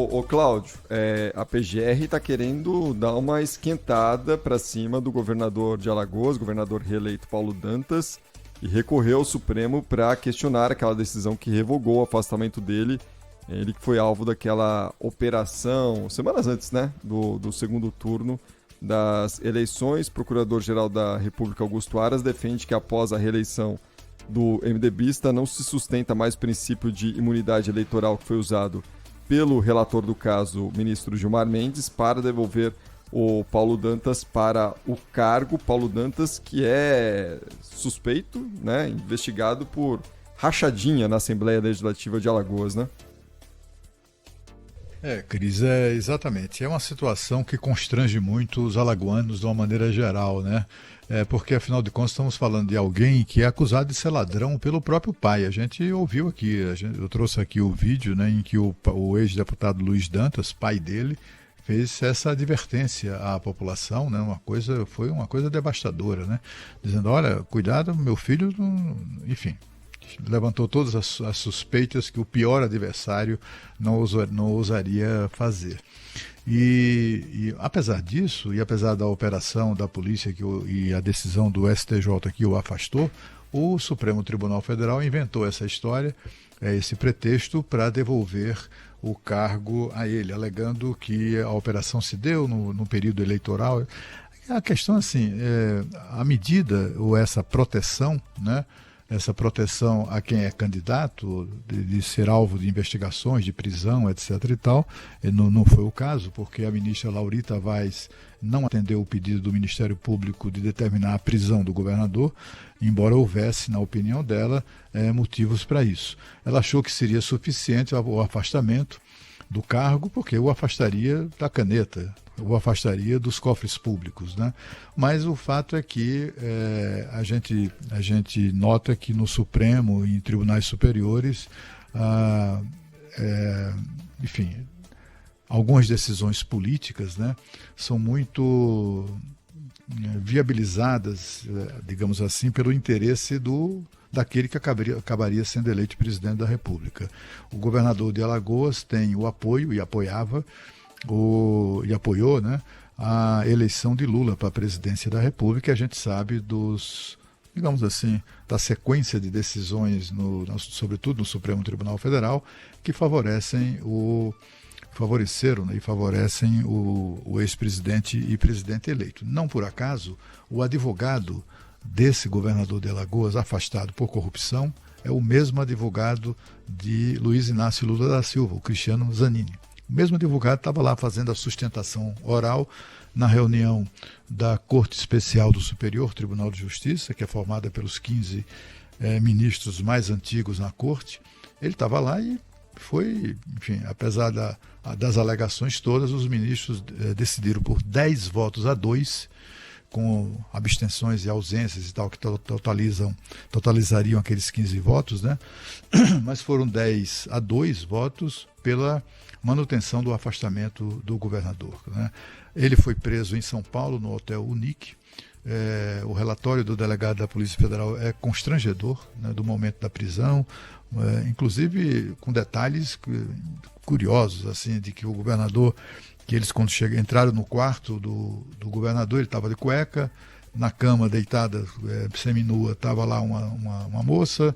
Ô Cláudio, a PGR está querendo dar uma esquentada para cima do governador de Alagoas, governador reeleito Paulo Dantas, e recorreu ao Supremo para questionar aquela decisão que revogou o afastamento dele. Ele que foi alvo daquela operação, semanas antes, né, do segundo turno das eleições. Procurador-Geral da República, Augusto Aras, defende que após a reeleição do MDBista não se sustenta mais o princípio de imunidade eleitoral que foi usado pelo relator do caso, ministro Gilmar Mendes, para devolver o Paulo Dantas para o cargo. Paulo Dantas, que é suspeito, né, investigado por rachadinha na Assembleia Legislativa de Alagoas, né? Cris, exatamente. É uma situação que constrange muito os alagoanos de uma maneira geral, né? Porque, afinal de contas, estamos falando de alguém que é acusado de ser ladrão pelo próprio pai. A gente ouviu aqui, eu trouxe aqui o vídeo, né, em que o ex-deputado Luiz Dantas, pai dele, fez essa advertência à população, né? Foi uma coisa devastadora, né? Dizendo, olha, cuidado, meu filho, enfim... Levantou todas as suspeitas que o pior adversário não ousaria fazer. E apesar disso, e apesar da operação da polícia e a decisão do STJ que o afastou, o Supremo Tribunal Federal inventou essa história, esse pretexto para devolver o cargo a ele, alegando que a operação se deu no período eleitoral. A questão assim, a medida ou essa proteção, né? Essa proteção a quem é candidato, de ser alvo de investigações, de prisão, etc. e tal, não foi o caso, porque a ministra Laurita Vaz não atendeu o pedido do Ministério Público de determinar a prisão do governador, embora houvesse, na opinião dela, motivos para isso. Ela achou que seria suficiente o afastamento do cargo, porque o afastaria da caneta, o afastaria dos cofres públicos, né? Mas o fato é que a gente nota que no Supremo e em tribunais superiores, enfim, algumas decisões políticas, né, são muito viabilizadas, digamos assim, pelo interesse daquele que acabaria sendo eleito presidente da República. O governador de Alagoas tem o apoio, e apoiava, e apoiou, né, a eleição de Lula para a presidência da República. A gente sabe digamos assim, da sequência de decisões, sobretudo no Supremo Tribunal Federal, que favoreceram, né, e favorecem o ex-presidente e presidente eleito. Não por acaso, o advogado desse governador de Alagoas, afastado por corrupção, é o mesmo advogado de Luiz Inácio Lula da Silva, o Cristiano Zanini. O mesmo advogado estava lá fazendo a sustentação oral na reunião da Corte Especial do Superior Tribunal de Justiça, que é formada pelos 15 ministros mais antigos na Corte. Ele estava lá e foi, enfim, apesar das alegações todas, os ministros decidiram por 10 votos a 2, com abstenções e ausências e tal, que totalizariam aqueles 15 votos, né? Mas foram 10 a 2 votos pela manutenção do afastamento do governador, né? Ele foi preso em São Paulo, no Hotel Unique. O relatório do delegado da Polícia Federal é constrangedor, né, do momento da prisão, inclusive com detalhes curiosos, assim, de que o governador, que eles quando entraram no quarto do governador, ele estava de cueca, na cama deitada, seminua, estava lá uma moça,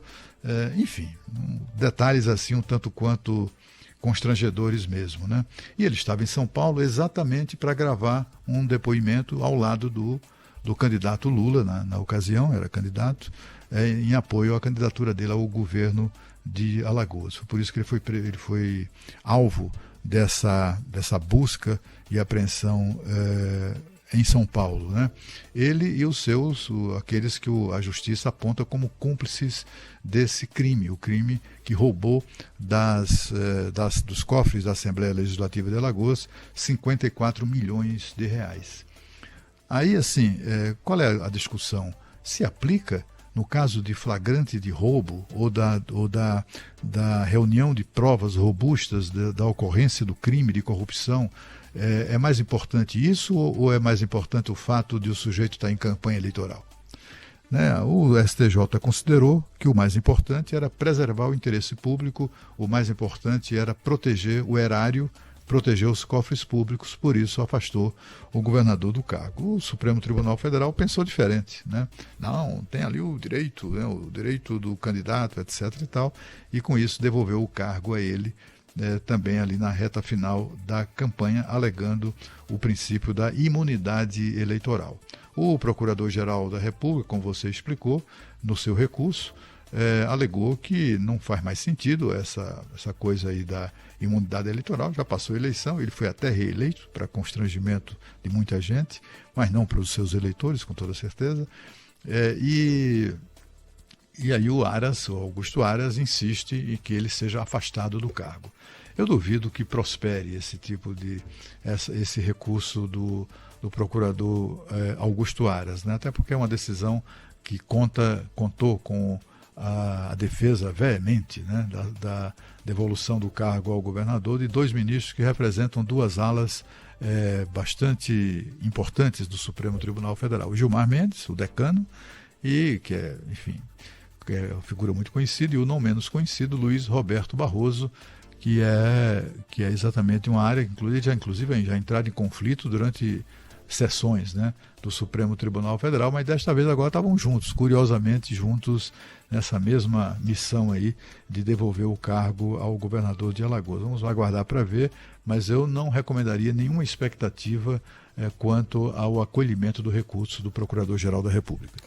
enfim, detalhes assim um tanto quanto constrangedores mesmo, né? E ele estava em São Paulo exatamente para gravar um depoimento ao lado do candidato Lula, na ocasião, era candidato, em apoio à candidatura dele ao governo de Alagoas. Foi por isso que ele foi alvo dessa busca e apreensão em São Paulo, né? Ele e os seus, aqueles que a justiça aponta como cúmplices desse crime, o crime que roubou dos cofres da Assembleia Legislativa de Alagoas 54 milhões de reais. Aí, assim, qual é a discussão? Se aplica no caso de flagrante de roubo ou da reunião de provas robustas da ocorrência do crime de corrupção, é mais importante isso ou é mais importante o fato de o sujeito estar em campanha eleitoral? Né? O STJ considerou que o mais importante era preservar o interesse público, o mais importante era proteger o erário proteger os cofres públicos, por isso afastou o governador do cargo. O Supremo Tribunal Federal pensou diferente, né? Não, tem ali o direito, né? O direito do candidato, etc. e tal, e com isso devolveu o cargo a ele, também ali na reta final da campanha, alegando o princípio da imunidade eleitoral. O Procurador-Geral da República, como você explicou, no seu recurso, alegou que não faz mais sentido essa coisa aí da imunidade eleitoral, já passou a eleição, ele foi até reeleito, para constrangimento de muita gente, mas não para os seus eleitores, com toda certeza, e aí o Augusto Aras, insiste em que ele seja afastado do cargo. Eu duvido que prospere esse recurso do procurador Augusto Aras, né? Até porque é uma decisão que contou com a defesa veemente, né, da devolução do cargo ao governador de 2 ministros que representam 2 alas bastante importantes do Supremo Tribunal Federal. O Gilmar Mendes, o decano, e que é uma figura muito conhecida, e o não menos conhecido Luiz Roberto Barroso, que é exatamente uma área que inclusive já entrado em conflito durante sessões, né, do Supremo Tribunal Federal, mas desta vez agora estavam juntos, curiosamente juntos, nessa mesma missão aí de devolver o cargo ao governador de Alagoas. Vamos aguardar para ver, mas eu não recomendaria nenhuma expectativa quanto ao acolhimento do recurso do Procurador-Geral da República.